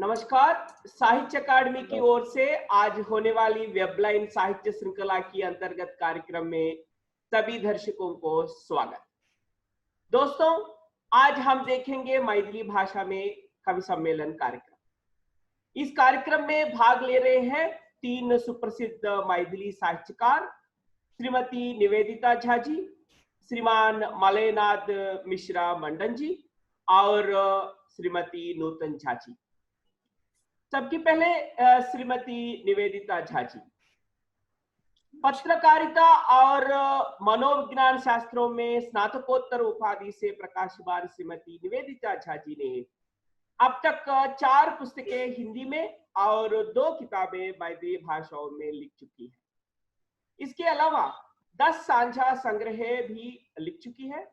नमस्कार। साहित्य अकादमी की ओर से आज होने वाली वेबलाइन साहित्य श्रृंखला की अंतर्गत कार्यक्रम में सभी दर्शकों को स्वागत। दोस्तों, आज हम देखेंगे मैथिली भाषा में कवि सम्मेलन कार्यक्रम। इस कार्यक्रम में भाग ले रहे हैं 3 सुप्रसिद्ध मैथिली साहित्यकार, श्रीमती निवेदिता झा जी, श्रीमान मलयनाथ मिश्रा मंडन जी और श्रीमती नूतन झा जी। सबके पहले श्रीमती निवेदिता झा जी, पत्रकारिता और मनोविज्ञान शास्त्रों में स्नातकोत्तर उपाधि से प्रकाशमान श्रीमती निवेदिता झा जी ने अब तक 4 पुस्तकें हिंदी में और 2 किताबें मैथिली भाषाओं में लिख चुकी है। इसके अलावा 10 साझा संग्रह भी लिख चुकी है।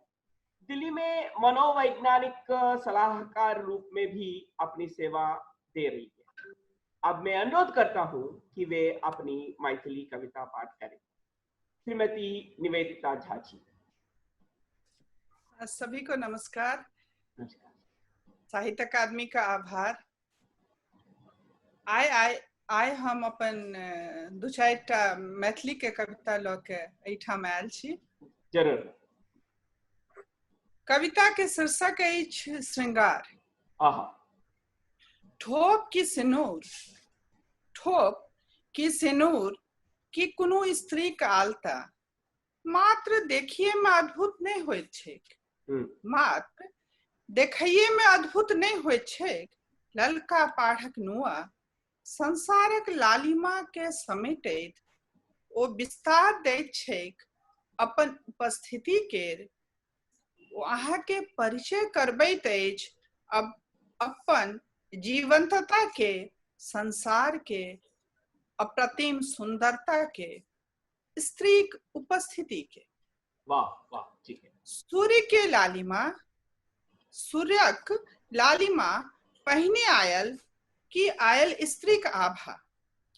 दिल्ली में मनोवैज्ञानिक सलाहकार रूप में भी अपनी सेवा दे रही है। अब मैं अनुरोध करता हूं कि वे अपनी मैथिली कविता पाठ करें। श्रीमती निवेदिता झा जी। सभी को नमस्कार। नमस्कार। साहित्य अकादमी का आभार। आइ हम अपन 2-4टा मैथिली के कविता ल के एठाम आयल छी। जरूर। कविता के शीर्षक अछि श्रृंगार। ठोप की सिनूर, ठोप की सिनूर की कोनो स्त्री का आलता मात्र देखिए में अद्भुत नहीं होइत छैक। मात्र देखिए में अद्भुत नहीं होइत छैक। ललका पाढ़क नुआ संसारक लालिमा के समेटैत ओ विस्तार दैत छैक अपन उपस्थिति केर। ओ अहाँ के परिचय करबैत अछि अब अपन जीवंतता के, संसार के, अप्रतिम सुंदरता के, स्त्री उपस्थिति के। वाह वाह, ठीक है। सूर्य के लालिमा, सूर्यक लालिमा पहिने आयल कि आयल स्त्री का आभा।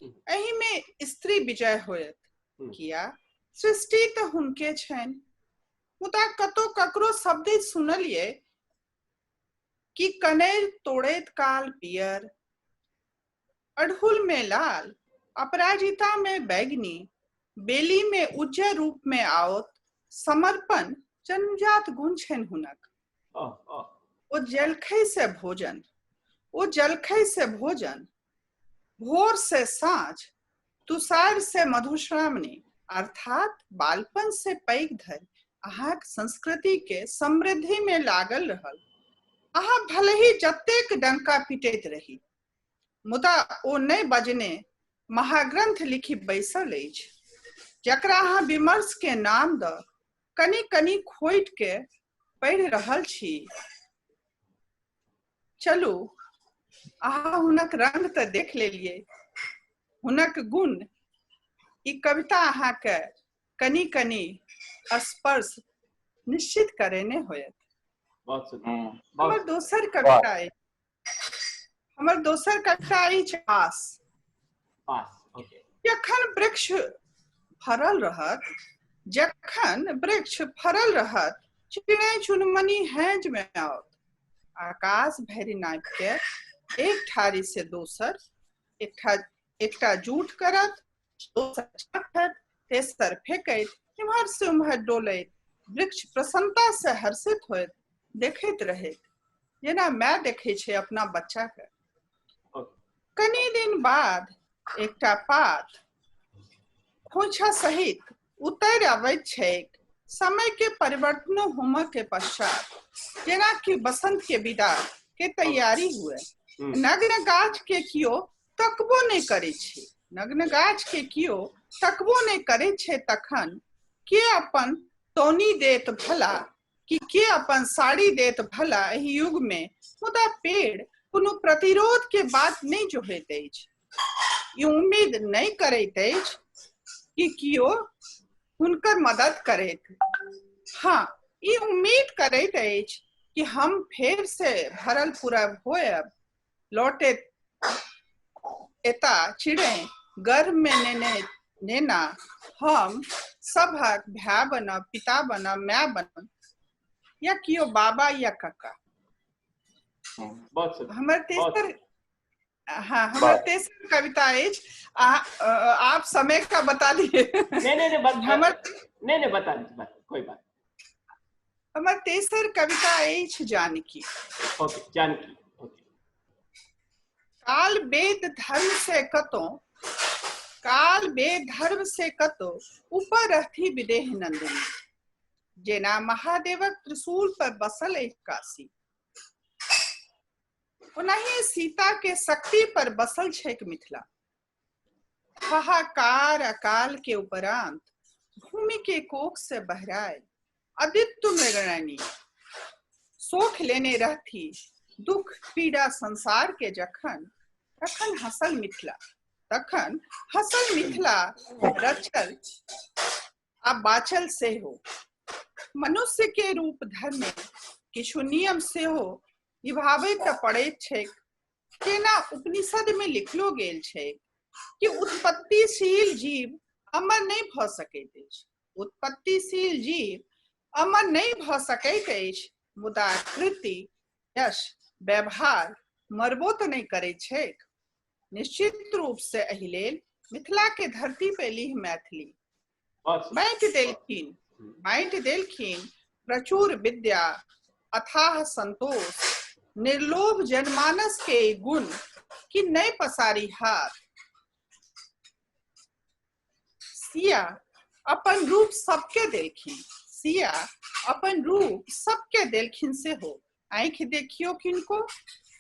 एहि में स्त्री विजय होयत किया सृष्टि तो हुनके छनि। मुदा कतो ककरो शब्द सुनलिए कि कनेर तोड़ैत काल पियर, अड़हुल में लाल, अपराजिता में बैगनी, बेली में उज्जर रूप में आओत समर्पण जन्मजात गुण छनि हुनक। ओ जलखै से भोजन, ओ जलखै से भोजन, भोर से साँझ, तुषार से मधुश्रावणी अर्थात बालपन से पैघ धरि अहाँक संस्कृति के समृद्धि में लागल रहल। अहाँ भले ही जतेक डंका पिटैत रही मुदा ओ नहीं बजने महाग्रंथ लिखी बैसल अछि जकरा अहाँ विमर्श के नाम द कनी कनी खोइट के पढ़ि रहल छी। चलू अहाँ हुनक रंग तो देख लेलिए, हुनक गुण। ई कविता अहाँ के कनी कनी स्पर्श निश्चित करेने होयत। हमर दोसर कविता अछि, हमर दोसर कविता अछि आस। जखन वृक्ष फरल रहत, जखन वृक्ष फरल रहत, चिड़ै चुनमुनी हैंज में आओत। आकाश भरि नापि के एक ठारी से दोसर, एकटा जूठ करत, दोसर चाटत, तेसर फेंकैत, इम्हर से उम्हर डोलैत। वृक्ष प्रसन्नता से हर्षित होइत देखैत रहैत, जेना माय देखै छै अपना बच्चा के। कनी दिन बाद एकटा पात खोंछा सहित उतरि अबैत छैक। समय के परिवर्तन होमय के पश्चात जेना कि बसंत के विदा के तैयारी हुए। नग्न गाछ के कियो तकबो नहीं करे छै, नग्न गाछ के कियो तकबो नहीं करे छै। तखन के अपन तौनी देत भला, कि के अपन साड़ी देत भला। एहि युग में मुदा पेड़ कोनो प्रतिरोध के बात नहीं जोहैत अछि। ई उम्मीद नहीं करैत अछि कि कियो हुनकर मदद करैत। हाँ, ई उम्मीद करैत अछि कि हम फेर से भरल पूरब होयब। लौटैत एता चिड़ै गर्भ में नेना हम सभक भाई बनब, पिता बनब, माय बनब, या कियो बाबा या काका। हमर हाँ, हमारे तेसर कविता अछि। आप समय का बता दिए। नहीं बता दीजिए, कोई बात। हमार तेसर कविता अछि जानकी। ओके, जानकी। ओके। काल वेद धर्म से कतो ऊपर रहती विदेह नंदिनी, जेना महादेवक त्रिशूल पर बसल एक काशी, ओनाही सीता के शक्ति पर बसल छेक मिथिला। हाहाकार अकाल के उपरांत भूमि के कोख से बहराए आदित्य मृगनयनी, सोख लेने रहती दुख पीड़ा संसार के जखन, तखन हसल मिथिला रचल आ बाचल से हो। मनुष्य के रूप धर्म किछु नियम से हो निभावे त पड़े छे, केना उपनिषद में लिखलो गेल छे कि उत्पत्तिशील जीव अमर नहीं भ सकैत अछि। उत्पत्तिशील जीव अमर नहीं भ सकैत अछि, मुदा कृति यश व्यवहार मरबो तो नहीं करे छे। निश्चित रूप से एहि लेल मिथिला के धरती पे लीह मैथिली। बाँटि देलखिन प्रचुर विद्या अथाह संतोष, निर्लोभ जनमानस के गुण कि नहीं पसारी हाथ। सिया अपन रूप सबके देलखिन से हो। आँख देखियो किनको,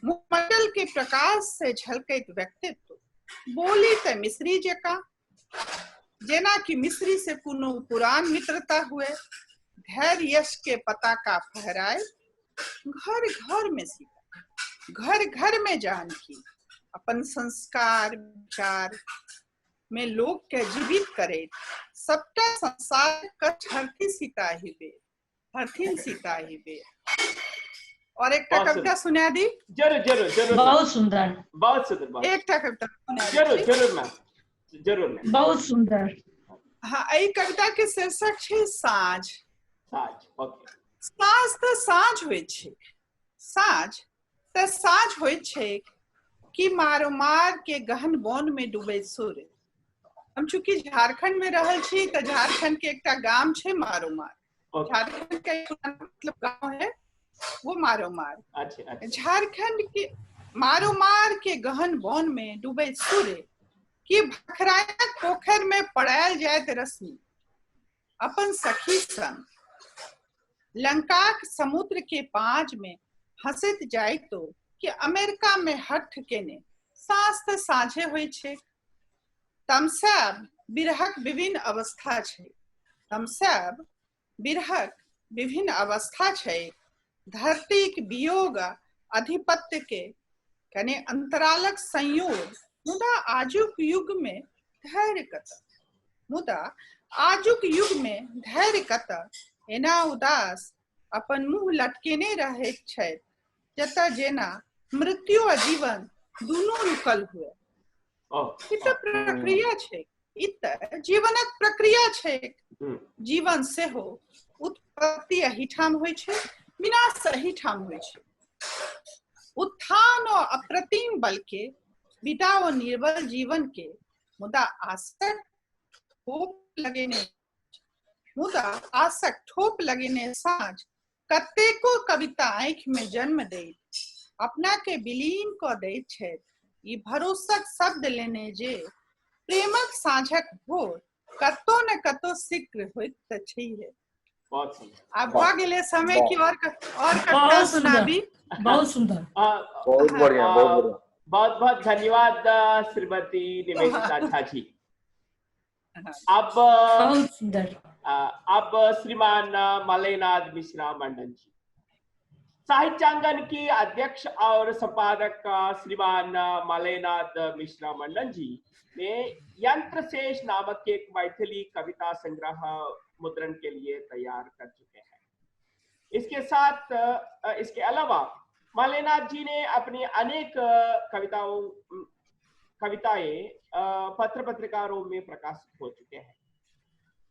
मुंडल के प्रकाश से झलकैत व्यक्तित्व, बोली त मिश्री जका, जेना कि मिश्री से कोनो पुरान मित्रता हुए। धैर्य यश के पताका फहराए घर घर में सीता, घर घर में जानकी, अपन संस्कार विचार में लोग के जीवित करे, सबटा संसार हरथिन सीता ही बे। और एक कविता सुना दी। जरूर। बहुत सुंदर। एक कविता जरूर मैम, जरूर। बहुत सुंदर। हाँ, एहि कविता के शीर्षक छै साँझ। ओके। साँझ त साँझ होइ छै, साँझ होइ छै कि मार के गहन वन में डूबे सूर्य। हम चूंकि झारखंड में रहल छी त झारखंड के एकटा गाम छै मारोमार। झारखंड का मतलब गांव है वो मारोमार। अच्छा। झारखंड के मारोमार के गहन वन में डूबे सूर्य कि भखरायक पोखर में पड़ायल जायत रश्मि, अपन सखी संग लंकाक समुद्र के पाँज में हंसैत जाय तो कि अमेरिका में हठ केने साँझ त साँझे होइ छै। तमसैब बिरहक विभिन्न अवस्था छै। धरतीक वियोग अधिपत्य के कने अंतरालक संयोग, मुदा आजुक युग में धैर्य कतऽ एना उदास अपन मुंह लटकेने रहैत छै, जतऽ जेना मृत्यु आ जीवन दुनू रुकल हुए। ई त प्रक्रिया छै, ई त जीवनक प्रक्रिया छै। जीवन से हो उत्पत्ति एहिठाम होइ छै, विनाश एहिठाम होइ छै। उत्थान और अप्रतिम बल के बिटा और निर्बल जीवन के, मुदा आसक्त ठोप लगेने साँझ कतेको कविता आँख में जन्म दे अपना के विलीन क दैत छै। ई भरोसक शब्द लेने जे प्रेमक साँझक भोर कतो न कतो शीघ्र होइत त छैहे। अब भ गेले समय की और कविता सुनाबी। बहुत सुंदर। बहुत बढ़िया। बहुत धन्यवाद श्रीमती निवेदिता झा जी। अब बहुत सुंदर। अब श्रीमान मलयनाथ मिश्रा मंडन जी, साहित्यांगन की अध्यक्ष और संपादक श्रीमान मलयनाथ मिश्रा मंडन जी ने यंत्रशेष नामक एक मैथिली कविता संग्रह मुद्रण के लिए तैयार कर चुके हैं। इसके अलावा मलयनाथ जी ने अपनी अनेक कविताएं पत्र पत्रिकाओं में प्रकाशित हो चुके हैं।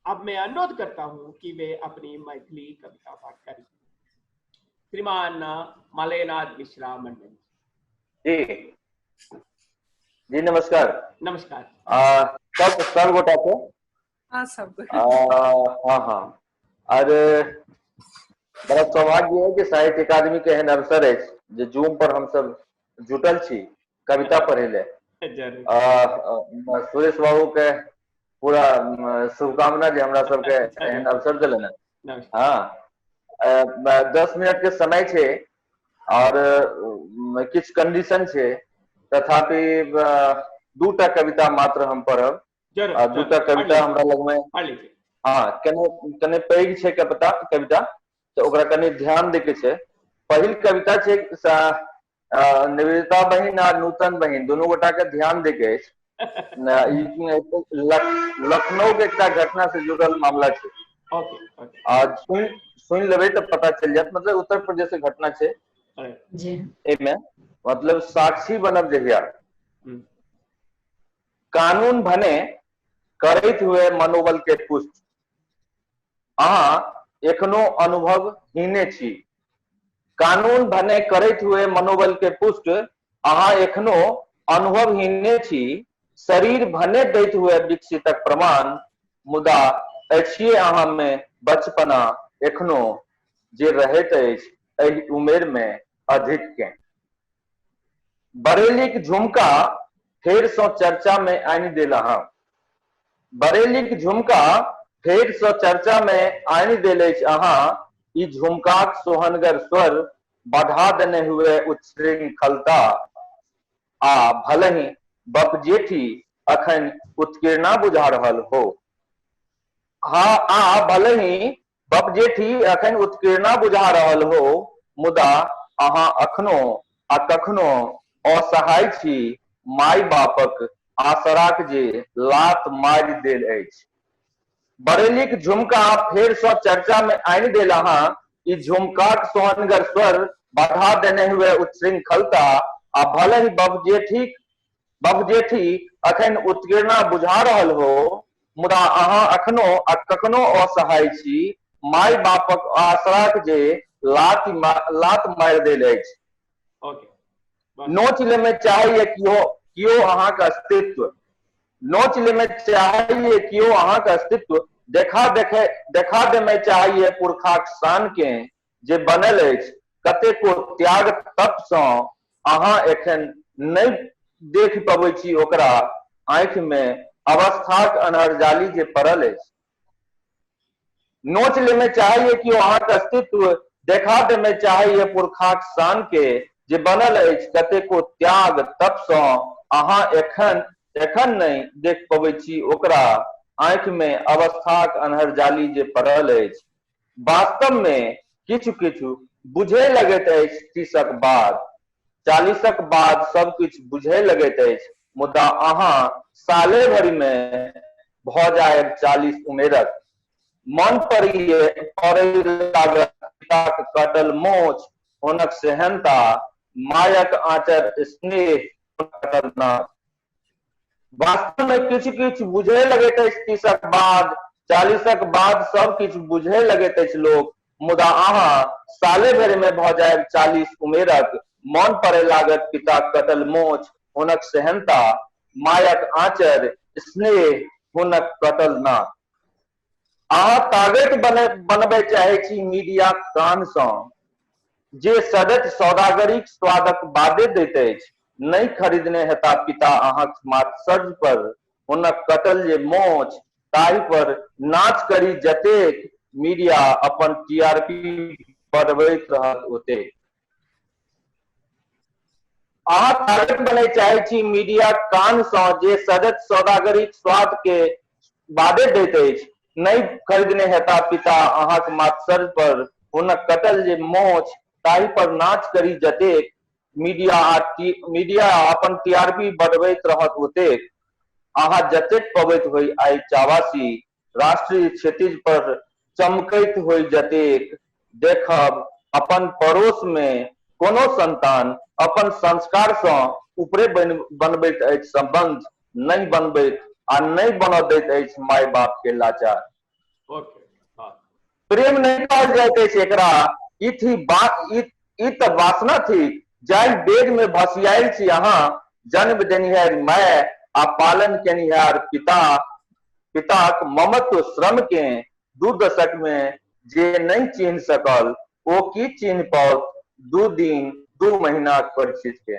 अब मैं अनुरोध करता हूं कि वे अपनी मैथिली कविता पाठ करें। श्रीमान मलयनाथ मिश्रा मंडन जी। जी नमस्कार। नमस्कार। सब गोटा को हाँ सब हाँ हाँ अरे बड़ा सौभाग्य है कि साहित्य अकादमी के एहन अवसर है जे जूम पर हम सब जुटल छी कविता पढ़े ले। सुरेश बाबू के पूरा शुभकामना जे हमरा सबके एहन अवसर दिलन है। हाँ 10 मिनट के समय छे और किछ कंडीशन छे, तथापि दूटा कविता मात्र हम पढ़ब। दूटा कविता हमरा लग में हाँ कने पैघ छे कविता तो ओकरा कने ध्यान दे के छे। पहिल कविता छे निवेदिता बहिन और नूतन बहिन दोनों गोटा के ध्यान दे के लखनऊ के एक घटना से जुड़ल मामला छे। आज सुन लेबे तो पता चल जात, मतलब उत्तर प्रदेश के घटना छे जी एमे मतलब साक्षी बनब जहिया कानून भने करैत हुए मनोबल के पुष्ट अहाँ एखनो अनुभव हीने छी। कानून भने करैत हुए मनोबल के पुष्ट अहाँ एखनो अनुभव हीने छी। शरीर भने दैत हुए विकसितक प्रमाण मुदा अछि अहाँ में बचपना एखनो जे रहैत अछि एहि उमेर में अधिक के। बरेलीक झुमका फेर से चर्चा में आनि देल अहाँ। बरेलीक झुमका फेर से चर्चा में आनि देल अछि अहाँ। ई झुमकाक सोहनगर स्वर बढ़ा देने हुए उच्छृंखलता आ भले ही बप जेठी अखन उत्कीर्णा बुझा रहल हो। हाँ आ भले ही बप जेठी अखन उत्कीर्णा बुझा रहल हो मुदा अहाँ अखनो आ कखनो असहाय छी माय बापक आसराक जे लात मारि देल अछि। बरेलीक झुमका फेर से चर्चा में आनि देल अहाँ। ई झुमकाक सोहनगर स्वर बढ़ा देने हुए उच्छृंखलता आ भले ही बप जेठी अखन उत्कीर्णा बुझा रहल हो मुदा अहाँ अखनो आ कखनो असहाय छी माय बापक आसराक जे लात मारि देल अछि। नोच ले में चाहिए कियो अहाँ का अस्तित्व। नोच ले में चाहिए कियो अहाँ का अस्तित्व। देखा दे में चाहिए पुरखाक शान के जे बनल अछि कतेको त्याग तप सँ अहाँ एखन नहीं देख पबै छी ओकरा आंख में अवस्थाक अनहर जाली जे पड़ल अछि। नोच ले में चाहिए कियो अहाँ का अस्तित्व। देखा दे में चाहिए पुरखाक शान के जे बनल अछि कतेको त्याग तप सँ अहाँ एखन नहीं देख पबै छी ओकरा आंख में अवस्थाक अनहर जाली जे पड़ल अछि। वास्तव में किछु किछु बुझे लगैत अछि 30क बाद 40क बाद सब किछु बुझे लगैत अछि मुदा अहाँ साले भरि में भ जायब 40 उमेरक। मन पड़ै लागत पिताक कटल मोछ हुनक सेहनता मायक आचर स्नेह कटलना। वास्तव में किछु किछु बुझे लगैत अछि 30क बाद 40क बाद सब किछु बुझे लगैत अछि लोक मुदा अहाँ साले भरि में भ जायब 40 उमेरक। मन पड़े लागत पिताक कटल मोछ हुनक सेहनता मायक आचर स्नेह हुनक कटल नाक। अहाँ तागत बनबे चाहे छी मीडिया कान सँ जे सदैत सौदागरीक स्वादक बादे दैत अछि। नहीं खरीदने हेता पिता अहाँक मात्सर्ज पर हुनक कटल जे मोछ ताहि पर नाच करी जतेक मीडिया अपन टीआरपी बढ़बैत रहत ओतेक। अहाँ तागत बने चाहे छी मीडिया कान सँ जे सदैत सौदागरीक स्वाद के बादे दैत अछि। नहीं खरीदने हेता पिता अहाँक मात्सर्ज पर हुनक कटल जे मोछ ताहि पर नाच करी जतेक मीडिया अपन टीआरपी बढ़बैत रहत ओतेक। अहाँ जतेक पबैत होई आइ चावासी राष्ट्रीय क्षितिज पर चमकैत होई जतेक देखब अपन पड़ोस में कोनो संतान अपन संस्कार सँ ऊपरे बनबैत अछि संबंध नहीं बनबैत आ नहीं बन दैत अछि माय बाप के लाचार। प्रेम नहीं कहल जाइत अछि एकरा ई त वासना थी जाहि बेग में भसियाल छी अहाँ जन्म देनिहार माय आ पालन केनिहार पिता पिताक ममत्व श्रम के 2 दशक में जे नहीं चिन्ह सकल ओ की चिन्ह पाओत 2 दिन 2 महीना परिचित के।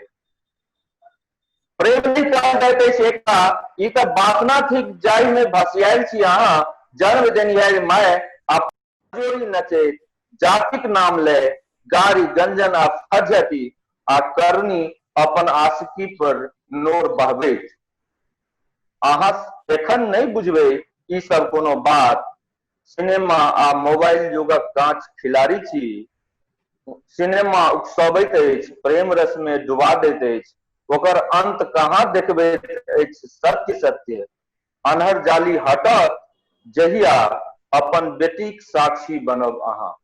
प्रेम नहीं कहल जाइत अछि एकटा, ई तऽ वासना थिक जाहि में भसियाल छी अहाँ। जन्म देनिहार माय आ जोरी नचैत जातिक नाम ले गारी गंजन आ फजती आ करनी अपन आशिकी पर नोर बहबैत। अहाँ एखन नहीं बुझबै ई सब कोनो बात। सिनेमा आ मोबाइल युगक कांच खिलाड़ी छी। सिनेमा उकसबैत अछि, प्रेम रस में डुबा दैत अछि, ओकर अंत कहाँ देखबैत अछि सत्य सत्य। अन्हर जाली हटत जहिया अपन बेटीक साक्षी बनब अहाँ।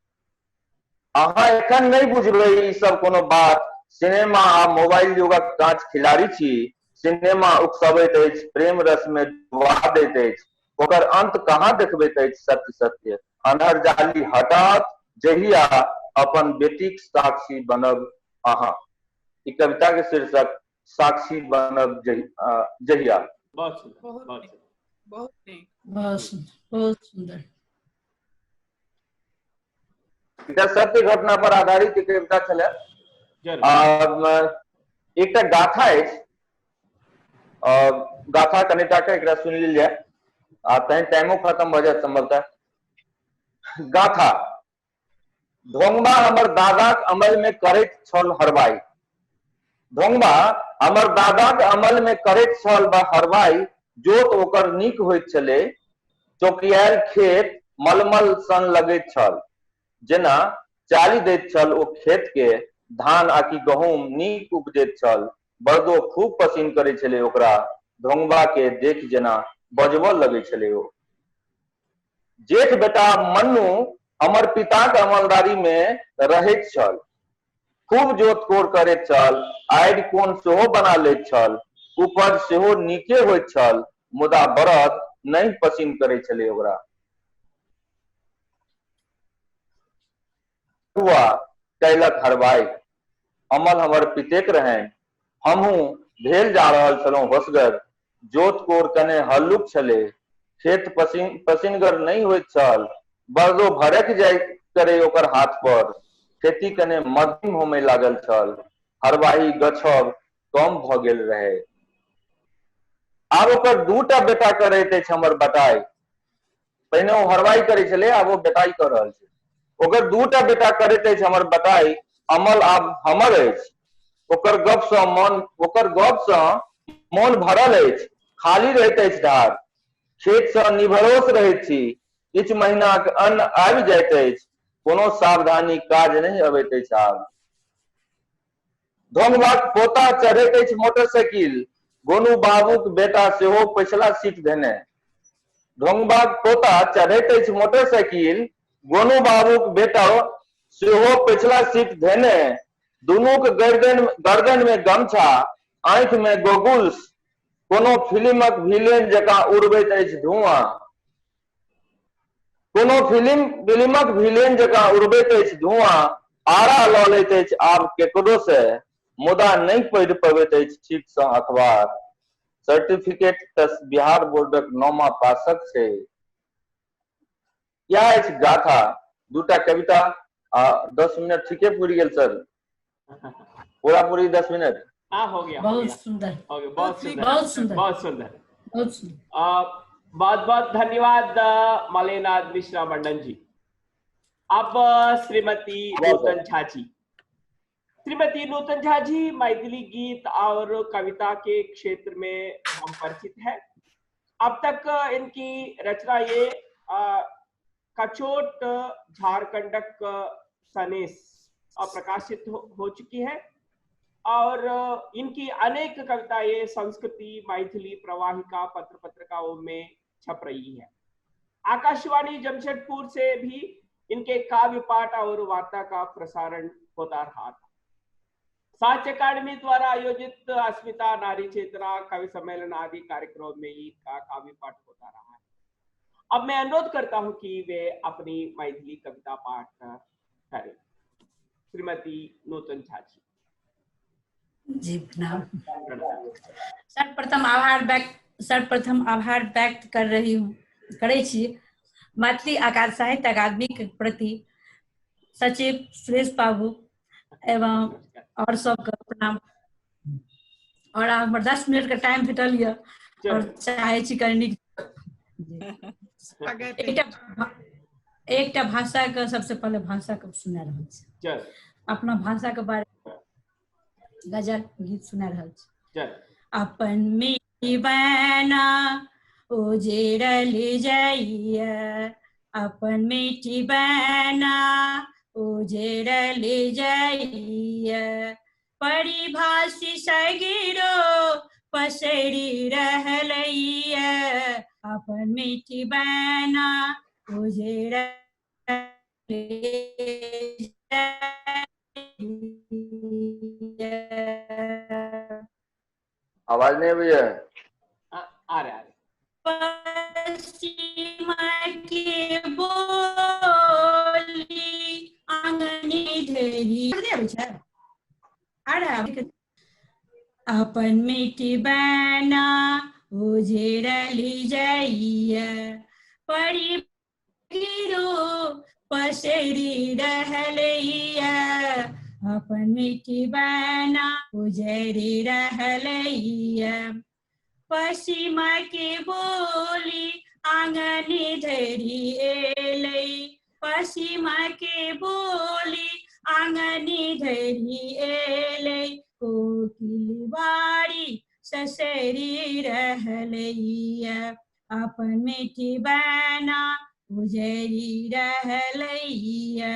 अहाँ एखन नहीं बुझबै ई सब कोनो बात। सिनेमा आ मोबाइल युगक कांच खिलाड़ी छी। सिनेमा उकसबैत अछि, प्रेम रस में डुबा दैत अछि, ओकर अंत कहाँ देखबैत अछि सत्य सत्य। अन्हर जाली हटात जहिया अपन बेटीक साक्षी बनब अहाँ। ई कविता के शीर्षक साक्षी बनब जहिया। बहुत सुंदर, बहुत बहुत नीक, सुंदर। बहुत नीक। बहुत सुंदर, बहुत सुंदर। एकटा सत्य घटना पर आधारित कविता छलै। एकटा गाथा अछि, गाथा कनिटा के एकरा सुनि लेल जाय आ तहन टाइमो खत्म भ जायत संभवतः। गाथा। ढोंगबा हमर दादाक अमल में करैत छल हरवाई। ढोंगबा हमर दादाक अमल में करैत छल हरवाई। जोत ओकर नीक होइत छलै, चौकियाल खेत मलमल सन लगैत छल। जेना चाली दैत छल ओ खेत के, धान आकि गहूम नीक उपजैत छल। बरदो खूब पसिन करै छलै ओकरा, ढोंगबा के देख जेना बजबऽ लगै छलै ओ। जेठ बेटा मन्नू हमर पिताक अमलदारी में रहैत छल। खूब जोत कोड़ करैत छल, आड़ि कोन सेहो बना लैत छल। उपज सेहो नीके होइत छल, मुदा बरद नहीं पसिन करै छलै ओकरा। हुआ कैलक हरवाई, अमल हमर पितेक रहनि। हमहूँ भेल जा रहल छलहुँ होसगर। जोत कोड़ कने हल्लुक छलै, खेत पसिनगर नहीं होइत छल। बरदो भड़क जाय करे ओकर हाथ पर। खेती कने मध्यम होमय लागल छल, हरवाही गछब कम भ गेल रहै। आब ओकर 2टा बेटा करैत अछि हमर बटाई। पहिने ओ हरवाही करै छलै, आब ओ बेटाई कऽ रहल छै। ओकर 2टा बेटा करैत अछि हमर बटाई, अमल आब हमर अछि। ओकर गप सँ मोन भरल अछि, खाली रहैत अछि धार। खेत सँ निभरोस रहैत छी, किछु महीनाक अन्न आबि जाइत अछि, कोनो सावधानी काज नहीं अबैत अछि आब। ढोंगबाक पोता चढ़ैत अछि मोटरसाइकिल, गोनू बाबूक बेटा सेहो पछिला सीट धेने। ढोंगबाक पोता चढ़ैत अछि मोटरसाइकिल, गोनू बाबूक बेटा सेहो पछिला सीट धेने। दुनूक गर्दन में गमछा, आंखि में गोगुल्स, कोनो फिल्मक विलेन जकाँ उड़बैत अछि धुआं। कोनो फिल्मक विलेन जकाँ उड़बैत अछि धुआं। आरा लऽ लैत अछि आब केकरो से, मुदा नहीं पढ़ि पबैत अछि ठीक सँ अखबार। सर्टिफिकेट तऽ बिहार बोर्डक 9मा पासक छै। यह अछि गाथा। 2टा कविता आ 10 मिनट ठीके पूरि गेल सर। पूरा पूरी 10 मिनट। हाँ, हो गया, बहुत सुंदर, हो गया, बहुत सुंदर, बहुत सुंदर, बहुत सुंदर, बहुत सुंदर। बहुत बहुत धन्यवाद मलेनाथ मिश्रा मंडन जी। अब श्रीमती नूतन झा जी। श्रीमती नूतन झा जी मैथिली गीत और कविता के क्षेत्र में हम परिचित हैं। अब तक इनकी रचना ये कचोट झारखंडक सनेस प्रकाशित हो चुकी है और इनकी अनेक कविताएं संस्कृति, मैथिली, प्रवाहिका, पत्र पत्रिकाओं में छप रही है। आकाशवाणी जमशेदपुर से भी इनके काव्य पाठ और वार्ता का प्रसारण होता रहा था। साहित्य अकादमी द्वारा आयोजित अस्मिता, नारी चेतना, कवि सम्मेलन आदि कार्यक्रमों में इनका काव्य पाठ होता रहा है। अब मैं अनुरोध करता हूं कि वे अपनी मैथिली कविता पाठ करें। श्रीमती नूतन झा जी। जी प्रणाम। सर्वप्रथम आभार व्यक्त करै छी मैथिली साहित्य अकादमी के प्रति सचिव सुरेश बाबू एवं और सबके प्रणाम। और हमर 10 मिनट के टाइम भेटल यऽ और चाहे छी करनी एकटा भाषा के सबसे पहले भाषा के सुना रहल छी। अपना भाषा के बारे गजल गीत सुना रहल छी। अपन मिट्टी बना उजड़ल जाइए, अपन मिट्टी बना उजड़ल जाइए, परिभाषी सगिरो पसरी रहलैया, अपन मिट्टी बना उजड़ल आवाज नहीं भैया आ रहा है। पश्चिम के बोली आंगनी ढेरी अपन मिट्टी बना उजड़ल जाइए, परिगिरो पसरी रहलैया, अपन मिट्टी बना उजड़ी रहलैया, पश्चिम के बोली आंगनी धरी एलै, पश्चिम के बोली आंगनी धरी एलै, कोकिल बाड़ी ससरी रहलैया, अपन मिट्टी बना उजड़ी रहलैया,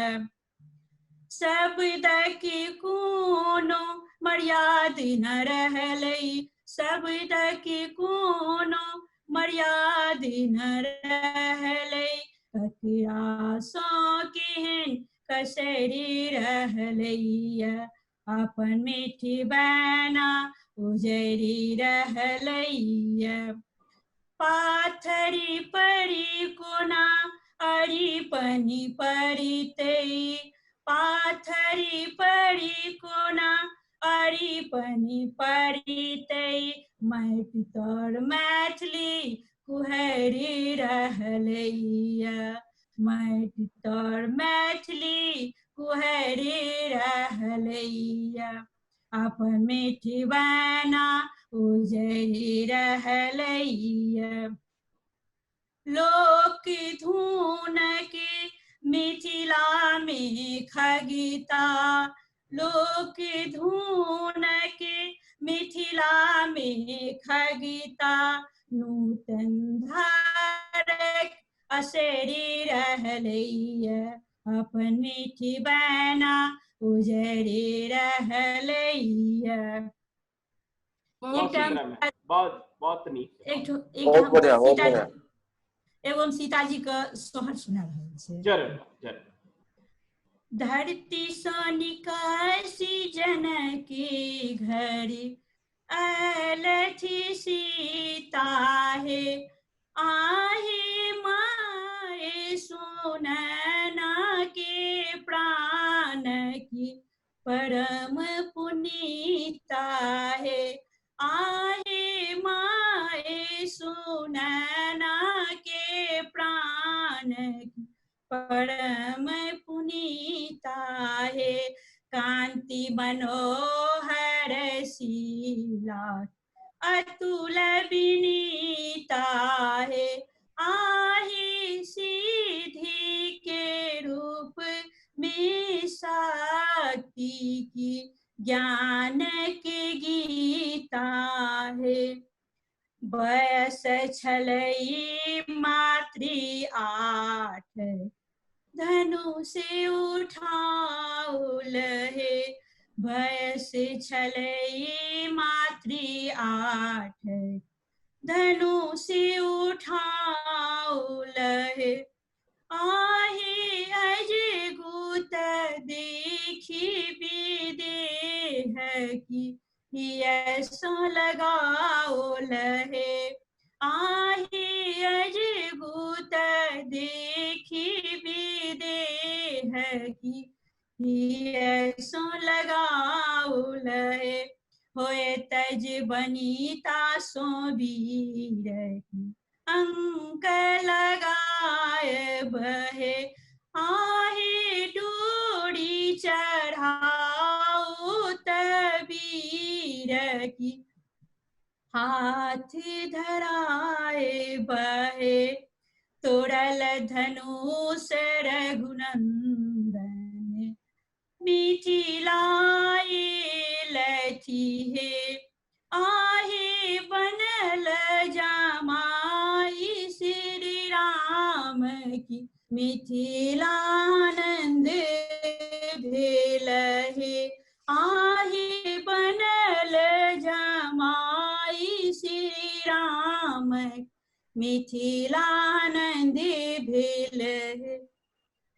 शब्द के कोनो मर्याद न रहलै, शब्द के कोनो मर्याद न रहलै, ककरा सँ केहन कसरी रहलैया, अपन मिट्टी बना उजड़ी रहलैया, पाथरी परी कोना अरिपनी परितै, पाथरी परी कोना अरिपनी परितै, माटि तर मैथिली कुहरी रहलैया, माटि तर मैथिली कुहरी रहलैया, अपन मिट्टी बना उजड़ी रहलैया, लोक धुन के मिथिला में खगिता, लोक धुन के मिथिला में खगिता, नूतन धारक असरी रहलैया, अपन मिट्टी बना उजड़ी रहलैया। बहुत बहुत एवं सीताजी का सोहर सुना रहल छै। जरूर। धरती सँ निकासी जनकी घरी अलथि सीता हे, आहे माए सुनैना के प्राण की परम पुनीता हे, आहे माए सुनैना के प्राण की परम पुनीता हे, कांति मनोहर शीला अतुल विनीता हे, आहे सीधी के रूप में शक्ति की ज्ञान के गीता हे, बयस छलै मातृ 8 धनु से उठाउल हे, बयस छलै मातृ 8 धनु से उठाउल हे, आहे अजगुत देखी विदेह की हियसो लगाओल हे, आहे अजगुत देखी विदेह की हियसो लगाओल हे, होए तज बनीता सो बीरही अंक लगाए बहे आहे डोरी चढ़ाऊ तबीर की हाथ धराए बहे तोड़ल धनुष रघुनंदन मिथिलाए लथी है आहे बनल जमाई श्री राम की मिथिलानंद भेल है आहे बनल जमाई श्री राम मिथिलानंद भेल है।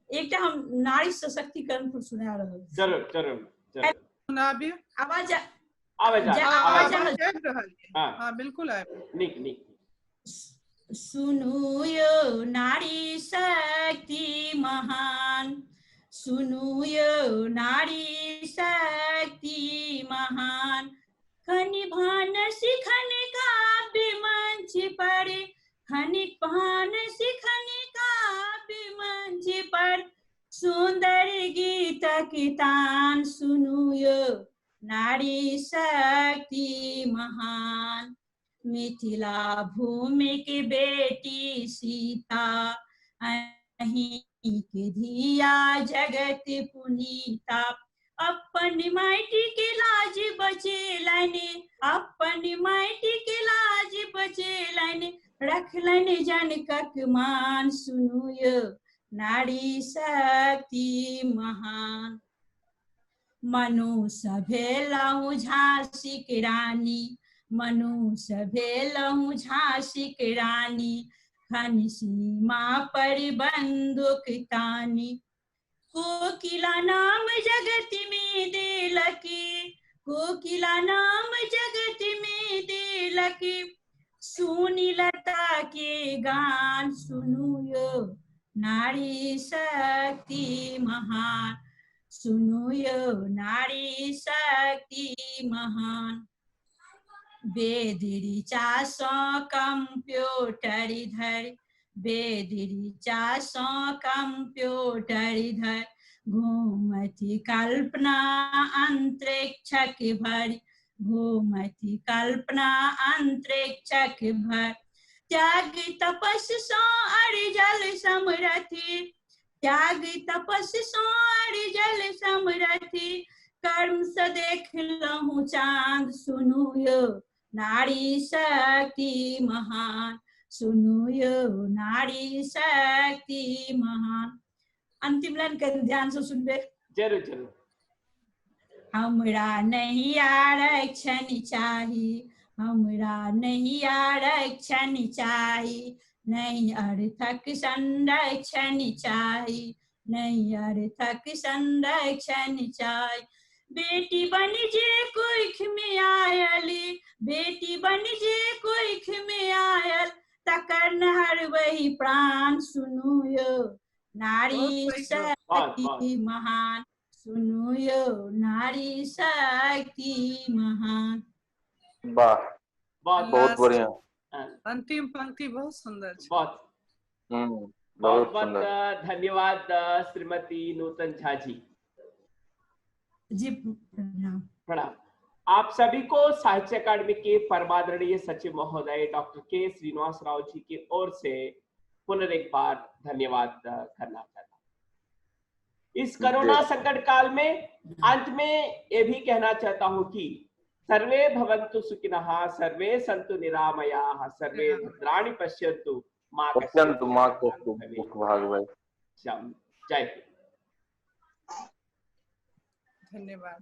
एक हम नारी सशक्तिकरण पर सुना रहे हैं। जरूर जरूर जरूर सुनाबी आवाज आवाज हाँ बिल्कुल आए निक निक सुनु यो नारी शक्ति महान सुनु यो नारी शक्ति महान खनि भान शिखन काव्य मंच पर खनि भान शिखन काव्य मंच पर सुंदर गीत कीर्तन सुनु यो नारी शक्ति महान मिथिला भूमि की बेटी सीता अहीं के धिया जगत पुनीता अपन माटी के लाज बचेलन अपन माटी के लाज बचेलन रखलन जनकक मान सुनु यो नारी शक्ति महान मनुष्य भेलहुँ झांसी की रानी मनुष्य भेलहुँ झांसी की रानी खन सीमा पर बंदूक तानी कोकिला नाम जगत में देलकी कोकिला नाम जगत में देलकी सुनी लता के गान सुनु यो नारी शक्ति महान सुनु यो नारी शक्ति महान वेद ऋचा सो कंप्यूटर धर वेद ऋचा सो कंप्यूटर धर घूमती कल्पना अंतरिक्षक भर घूमती कल्पना अंतरिक्षक भर त्याग तपस सो अरिजल समरथी त्याग तपस सो अरिजल समरथी कर्म से देख लहु चांद सुनु यो नारी शक्ति महान सुनु यो नारी शक्ति महान। अंतिम लाइन कर ध्यान से सुनबे जरूर जरूर हमरा नहीं आरक्षण चाही हमरा नहीं आरक्षण चाही नहीं अर्थक संरक्षण चाही नहीं अर्थक संरक्षण चाही बेटी बन जे कोइख में आयली बेटी बन जे कोइख में आयल तकर नहर वही प्राण सुनु यो नारी शक्ति महान सुनु यो नारी शक्ति महान। वाह बहुत बहुत बढ़िया अंतिम पंक्ति बहुत सुंदर है। बहुत बहुत सुंदर धन्यवाद श्रीमती नूतन झा जी जी प्रणाम। प्रणाम। आप सभी को साहित्य अकादमी के परमादरणीय सचिव महोदय डॉक्टर के श्रीनिवास राव जी की ओर से पुनः बार धन्यवाद करना चाहता हूँ। इस कोरोना संकट काल में अंत में ये भी कहना चाहता हूँ कि सर्वे भवन्तु सुखिनः सर्वे सन्तु निरामयाः सर्वे भद्राणि पश्यन्तु माँ कश्चित् भागवत। जय हिंद। धन्यवाद।